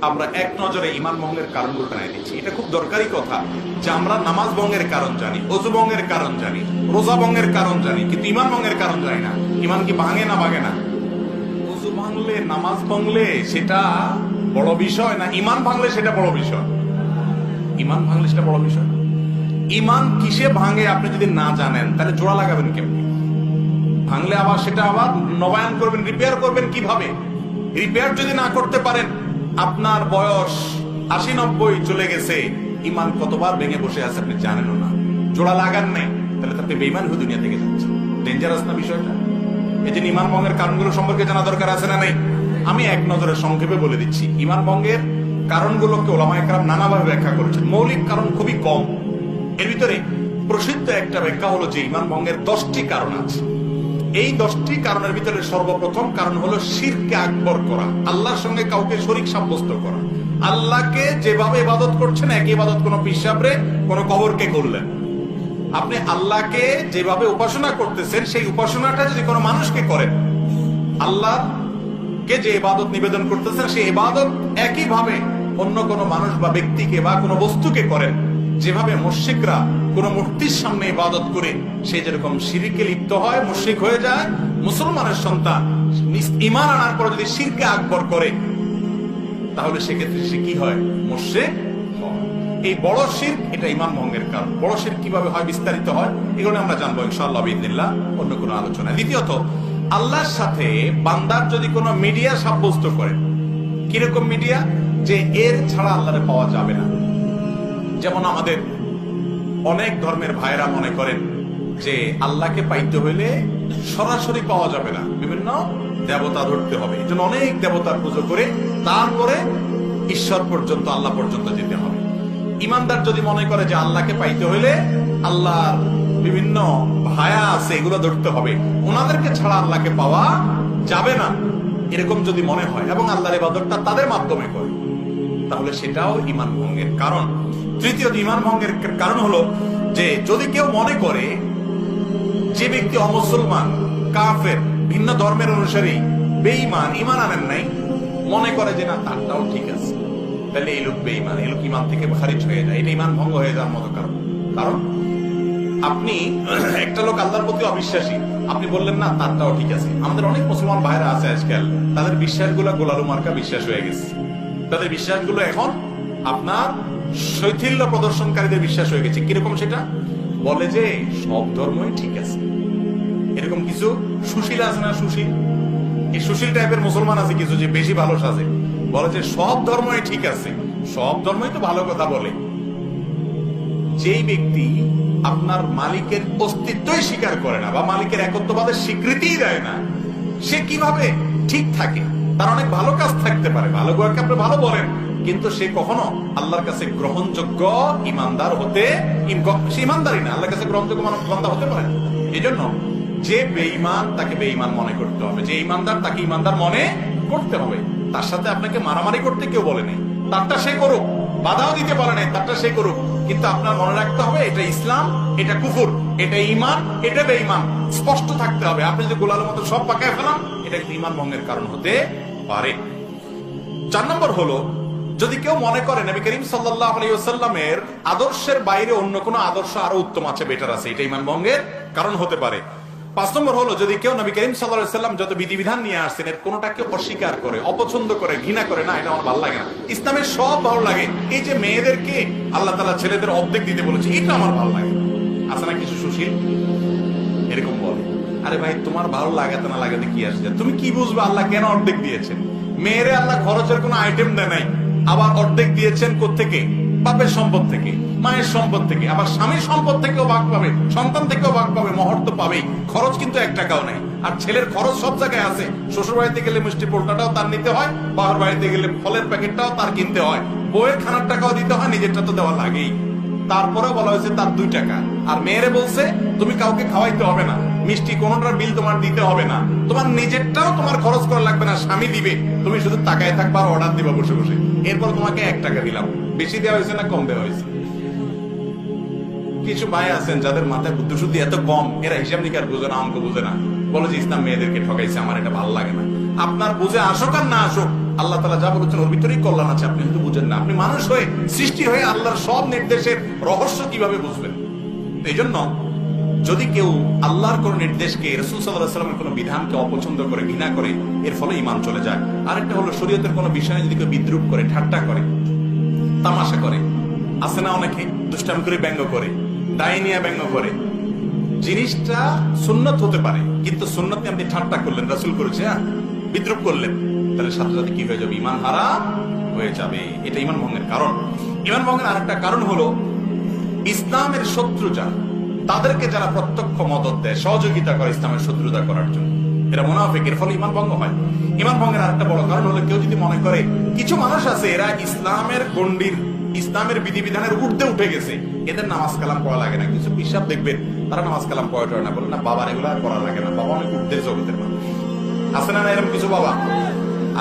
আমরা এক নজরে ইমান ভঙ্গের কারণগুলো টানাই দিচ্ছি। এটা খুব দরকারি কথা যে আমরা নামাজ ভঙ্গের কারণ জানি, ওযু ভঙ্গের কারণ জানি, রোজা ভঙ্গের কারণ জানি, কিন্তু ইমান ভঙ্গের কারণ জানি না। ইমান কি ভাঙে না ভাঙে না? ওযু ভাঙলে, নামাজ ভাঙলে সেটা বড় বিষয় না, ইমান ভাঙলে সেটা বড় বিষয়? ইমান ভাঙলে সেটা বড় বিষয়। ইমান কিসে ভাঙে আপনি যদি না জানেন তাহলে জোড়া লাগাবেন কেমনি? ভাঙলে আবার সেটা আবার নবায়ন করবেন, রিপেয়ার করবেন কিভাবে? রিপেয়ার যদি না করতে পারেন, আপনার বয়স ৮০-৯০ চলে গেছে, ইমান কতবার ভেঙে বসে আছে আপনি জানেনও না, জোড়া লাগান নাই, তাহলে আপনি বেঈমান হয়ে দুনিয়া থেকে যাচ্ছেন। ডেঞ্জারাস না বিষয়টা? এই যে ইমান ভঙ্গের কারণগুলো সম্পর্কে জানা দরকার আছে না নাই? আমি এক নজরে সংক্ষেপে বলে দিচ্ছি। ইমান ভঙ্গের কারণগুলোকে ওলামায়ে কেরাম নানাভাবে ব্যাখ্যা করেছেন। মৌলিক কারণ খুবই কম। এর ভিতরে প্রসিদ্ধ একটা ব্যাখ্যা হলো যে ইমান ভঙ্গের 10টি কারণ আছে। এই 10টি কারণের ভিতরে সর্বপ্রথম কারণ হলো শিরকে আকবর করা, আল্লাহর সঙ্গে কাউকে শরীক সাব্যস্ত করা। আল্লাহকে যেভাবে ইবাদত করছেন একই ইবাদত কোন পিসাবরে, কোন কবরকে করলেন। আপনি আল্লাহকে যেভাবে উপাসনা করতেছেন সেই উপাসনাটা যদি কোনো মানুষকে করেন, আল্লাহকে যে ইবাদত নিবেদন করতেছেন সেই ইবাদত একইভাবে অন্য কোনো মানুষ বা ব্যক্তিকে বা কোনো বস্তুকে করেন, যেভাবে মুশরিকরা কোন মূর্তির সামনে ইবাদত করে সে যেরকম শিরকে লিপ্ত হয়, মুশরিক হয়ে যায়, মুসলমানের সন্তান ঈমান আনার পর যদি শিরকে আকবর করে তাহলে সেক্ষেত্রে সে কি হয়? মুশরিক হয়। এই বড় শিরক, এটা ঈমান ভঙ্গের কারণ। বড় শিরক কিভাবে হয়, বিস্তারিত হয়, এগুলো আমরা জানবো ইনশাআল্লাহ বিইذনিল্লাহ অন্য কোনো আলোচনায়। দ্বিতীয়ত, আল্লাহর সাথে বান্দার যদি কোনো মিডিয়া সাব্যস্ত করে, কিরকম মিডিয়া? যে এর ছাড়া আল্লাহরে পাওয়া যাবে না। যেমন আমাদের অনেক ধর্মের ভাইরা মনে করেন যে আল্লাহকে পাইতে হইলে সরাসরি পাওয়া যাবে না, বিভিন্ন দেবতা ধরতে হবে, এই জন্য অনেক দেবতার পুজো করে তারপরে ঈশ্বর পর্যন্ত, আল্লাহ পর্যন্ত যেতে হবে। ইমানদার যদি মনে করে যে আল্লাহকে পাইতে হইলে আল্লাহর বিভিন্ন ভায়া আছে এগুলো ধরতে হবে, ওনাদেরকে ছাড়া আল্লাহকে পাওয়া যাবে না, এরকম যদি মনে হয় এবং আল্লাহর ইবাদতটা তাদের মাধ্যমে করে, তাহলে সেটাও ঈমান ভঙ্গের কারণ। তৃতীয় ঈমান ভঙ্গের কারণ হলো যে যদি কেউ মনে করে যে ব্যক্তি অমুসলমান, কাফের, ভিন্ন ধর্মের অনুসারী, বেঈমান, ঈমান আনেন নাই, মনে করে যে না তারটাও ঠিক আছে, তাহলে এই লোক বেঈমান, এই লোক ঈমান থেকে খারিজ হয়ে যায়, এটা ঈমান ভঙ্গ হয়ে যাওয়ার মতো কারণ। কারণ আপনি একটা লোক আল্লাহর প্রতি অবিশ্বাসী, আপনি বললেন না তারটাও ঠিক আছে। আমাদের অনেক মুসলমান ভাইরা আছে আজকাল, তাদের বিশ্বাসগুলো গোলালু মার্কা বিশ্বাস হয়ে গেছে। তাদের বিশ্বাসগুলো এখন আপনার শৈথিল্য প্রদর্শনকারীদের বিশ্বাস হয়ে গেছে। কিরকম? সেটা বলে যে সব ধর্মই ঠিক আছে। এরকম কিছু সুশীল আছে না, সুশীল, এই সুশীল টাইপের মুসলমান আছে কিছু, যে বেশি ভালো সাজে, বলে যে সব ধর্মই ঠিক আছে, সব ধর্মই তো ভালো কথা বলে। যেই ব্যক্তি আপনার মালিকের অস্তিত্বই স্বীকার করে না বা মালিকের একত্ববাদের স্বীকৃতিই দেয় না, সে কিভাবে ঠিক থাকে? তার অনেক ভালো কাজ থাকতে পারে, ভালো কাজকে আপনি ভালো বলেন, কিন্তু সে কখনো আল্লাহর কাছে গ্রহণযোগ্য ইমানদার হতে, সে ইমানদারই না, আল্লাহর কাছে গ্রহণযোগ্য বান্দা হতে পারে। এই জন্য যে বেঈমান তাকে বেঈমান মনে করতে হবে, যে ইমানদার তাকে ইমানদার মনে করতে হবে। তার সাথে আপনাকে মারামারি করতে কেউ বলে নেই, তারটা সে করুক, বাধাও দিতে পারে নাই, তারটা সে করুক, কিন্তু আপনার মনে রাখতে হবে এটা ইসলাম, এটা কুফর, এটা ঈমান, এটা বেঈমান, স্পষ্ট থাকতে হবে। আপনি যদি গোলালের মতো সব পাকায় ফেলান, এটা কিন্তু ঈমান ভঙ্গের কারণ হতে পারে। 4 নম্বর হলো, যদি কেউ মনে করে নবী করিম সাল্লাল্লাহু আলাইহি ওয়াসাল্লামের আদর্শের বাইরে অন্য কোনো আদর্শ আরো উত্তম আছে, বেটার আছে, এটা ঈমান ভঙ্গের কারণ হতে পারে। 5 নম্বর হলো, যদি কেউ নবী করিম সাল্লাল্লাহু আলাইহি ওয়াসাল্লাম যত বিধিবিধান নিয়ে আসছেন এর কোনোটাকে অস্বীকার করে, অপছন্দ করে, ঘৃণা করে, না এটা আমার ভালো লাগে না, ইসলামের সব ভালো লাগে, এই যে মেয়েদেরকে আল্লাহ তাআলা ছেলেদের অর্ধেক দিতে বলেছে এটা আমার ভালো লাগে না, আছে না কিছু সুশীল এরকম বলে। আরে ভাই, তোমার ভালো লাগাতে না লাগাতে কি আসছে? তুমি কি বুঝবে আল্লাহ কেন অর্ধেক দিয়েছেন? মেয়েরে আল্লাহ খরচের কোনো আইটেম দেয় নাই, আবার অর্ধেক দিয়েছেন কোত্থেকে? বাপের সম্পদ থেকে, মায়ের সম্পদ থেকে, আবার স্বামীর সম্পদ থেকেও ভাগ পাবে, সন্তান থেকেও ভাগ পাবে, মহর তো পাবেই, খরচ কিন্তু 1 টাকাও নাই। আর ছেলের খরচ সব জায়গায় আছে, শ্বশুর বাড়িতে গেলে মিষ্টি পোল্টাটাও তার নিতে হয়, বাবার বাড়িতে গেলে ফলের প্যাকেটটাও তার কিনতে হয়, বউয়ের খানার টাকাও দিতে হয়, নিজেরটা তো দেওয়া লাগেই। তারপরেও বলা হয়েছে তার 2 টাকা। আর মেয়েরে বলছে তুমি কাউকে খাওয়াইতে হবে না, মিষ্টি কোনটার বিল তোমার দিতে হবে না, তোমার নিজেরটাও তোমার খরচ করা লাগবে না, স্বামী দিবে, তুমি শুধু তাকায় থাকবা আর অর্ডার দিবা বসে বসে। এরপর তোমাকে 1 টাকা দিলাম। বেশি দেওয়া হয়েছে না কম দেওয়া হয়েছে? কিছু ভাই আছেন যাদের মাথায় বুদ্ধি শুদ্ধি এত কম, এরা হিসাব নিকার বুঝে না, অঙ্ক বুঝে না, বলে যে ইসলাম মেয়েদেরকে ঠকাইছে, আমার এটা ভালো লাগে না। আপনার বুঝে আসুক আর না আসুক, আল্লাহ তাআলা যা বলেছেন ওর ভিতরেই কল্যাণ আছে, আপনি কিন্তু বুঝেন না। আপনি মানুষ হয়ে, সৃষ্টি হয়ে আল্লাহর সব নির্দেশের রহস্য কিভাবে বুঝবেন? এই জন্য যদি কেউ আল্লাহর কোন নির্দেশকে, রাসূল সাল্লাল্লাহু আলাইহি ওয়াসাল্লামের কোন বিধানকে অপছন্দ করে, ঘৃণা করে, এর ফলে ঈমান চলে যায়। আরেকটা হলো শরীয়তের কোন বিষয়ে যদি কেউ বিদ্রূপ করে, ঠাট্টা করে, তামাশা করে, আছে না অনেকে দুষ্টামি করে ব্যঙ্গ করে, দায় নিয়ে ব্যঙ্গ করে, জিনিসটা সুন্নত হতে পারে, কিন্তু সুন্নত নিয়ে আপনি ঠাট্টা করলেন, রাসূল করেছে, বিদ্রূপ করলেন, তাহলে সাথে সাথে কি হয়ে যাবে? ঈমান হারা হয়ে যাবে। এটা ঈমান ভঙ্গের কারণ। ঈমান ভঙ্গের আরেকটা কারণ হলো ইসলামের শত্রু যারা, তাদেরকে যারা প্রত্যক্ষ মদদ দেয়, সহযোগিতা করে ইসলামের শত্রুতা করার জন্য, এরা মুনাফিক, এর ফলে ঈমান ভঙ্গ হয়। ঈমান ভঙ্গের আরেকটা বড় কারণ হলো কেউ যদি মনে করে কিছু মানুষ আছে এরা ইসলামের গণ্ডির, ইসলামের বিধিবিধানের ঊর্ধ্বে উঠে গেছে, এদের নামাজ কালাম পড়া লাগে না। কিছু পিসাব দেখবেন তারা নামাজ কালাম পড়া না, বলে না বাবার এগুলো আর করা লাগে না, বাবা অনেক ঊর্ধ্বের জগতের মানুষ। আছে না এরকম কিছু বাবা?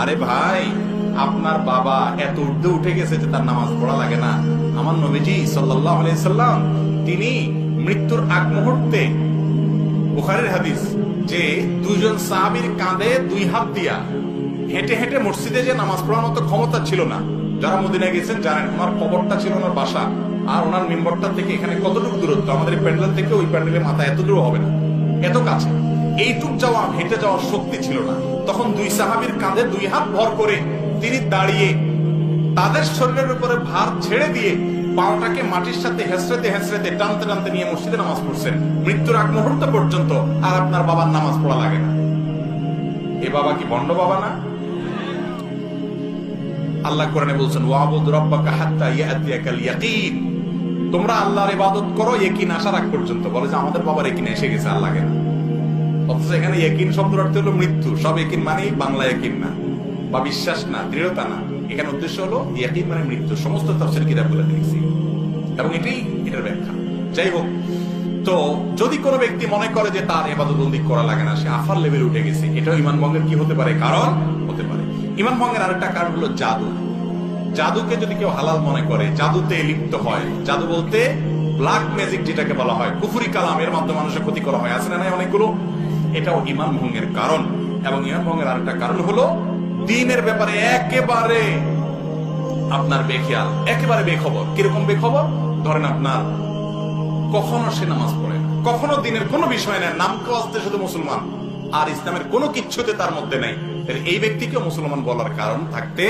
আরে ভাই, আপনার বাবা এত ঊর্ধ্বে উঠে গেছে যে তার নামাজ পড়া লাগে না? আমার নবীজি সাল্লাল্লাহু আলাইহি সাল্লাম তিনি মৃত্যুর আগ মুহূর্তে, বুখারীর হাদিস, যে দুইজন সাহাবীর কাঁধে দুই হাত দিয়া হেঁটে হেঁটে মসজিদে যে নামাজ পড়ার মতো ক্ষমতা ছিল না। যারা মদিনায় গেছেন জানেন, ওনার কবরটা ছিল ওনার বাসা, আর ওনার মিম্বরটা থেকে এখানে কতটুকু দূরত্ব, আমাদের প্যান্ডেল থেকে ওই প্যান্ডেলের মাথা এত দূর হবে না, এত কাছে। এইটুক যাওয়া, হেঁটে যাওয়ার শক্তি ছিল না। তখন দুই সাহাবীর কাঁধে দুই হাত ভর করে তিনি দাঁড়িয়ে তাদের শরীরের উপরে ভার ছেড়ে দিয়ে পাওটাকে মাটির সাথে হেসড়েতে হেসড়েতে টানতে টানতে নিয়ে মসজিদে নামাজ পড়ছেন মৃত্যুর আগ মুহূর্ত পর্যন্ত। আর আপনার বাবার নামাজ পড়া লাগে না? এ বাবা কি ভণ্ড বাবা না? আল্লাহ কোরআনে বলছেন, ওয়াবুদ রাব্বাকা হাত্তা ইয়াতিয়াকাল ইয়াকিন, তোমরা আল্লাহর ইবাদত করো ইয়াকিন আসার আগ পর্যন্ত। বলে যে আমাদের বাবার ইয়াকিন এসে গেছে, আল্লাহ কেন? অথচ এখানে ইয়াকিন শব্দের অর্থ হলো মৃত্যু। সব ইয়াকিন মানেই বাংলা ইয়াকিন না, বা বিশ্বাস না, দৃঢ়তা না। এখানে উদ্দেশ্য হলো ইয়াকিন মানে মৃত্যু। সমস্ত তাফসীর কিতাবগুলো দেখছি এবং এটাই এটার ব্যাখ্যা। যাই হোক, তো যদি কোনো ব্যক্তি মনে করে যে তার ইবাদতবন্দি করা লাগে না, সে আফার লেভেলে উঠে গেছে, এটাও ঈমান ভঙ্গের কি হতে পারে? কারণ হতে পারে। ঈমান ভঙ্গের আরেকটা কারণ হলো জাদু। জাদুকে যদি কেউ হালাল মনে করে, জাদুতে লিপ্ত হয়, জাদু বলতে ব্ল্যাক ম্যাজিক যেটাকে বলা হয়, কুফরি কালাম, এর মাধ্যমে মানুষের ক্ষতি করা হয়, আছে না নাই অনেকগুলো, এটাও ঈমান ভঙ্গের কারণ। এবং ঈমান ভঙ্গের আরেকটা কারণ হলো দ্বীনের ব্যাপারে একেবারে আপনার বেখেয়াল, একেবারে বেখবর। কিরকম বেখবর? ধরেন আপনার কখনো সে নামাজ পড়ে না, কখনো দিনের কোনো বিষয় নেই, নাম কাজতে শুধু মুসলমান, আর ইসলামের কোনো কিচ্ছুতে তার মধ্যে নেই, এই ব্যক্তিকে মুসলমান বলার কারণ থাকতে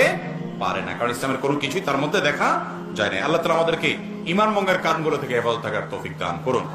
পারে না, কারণ ইসলামের কোনো কিছুই তার মধ্যে দেখা যায় না। আল্লাহ তাআলা আমাদেরকে ঈমান ভঙ্গের কারণগুলো থেকে হেফাজত থাকার তৌফিক দান করুন।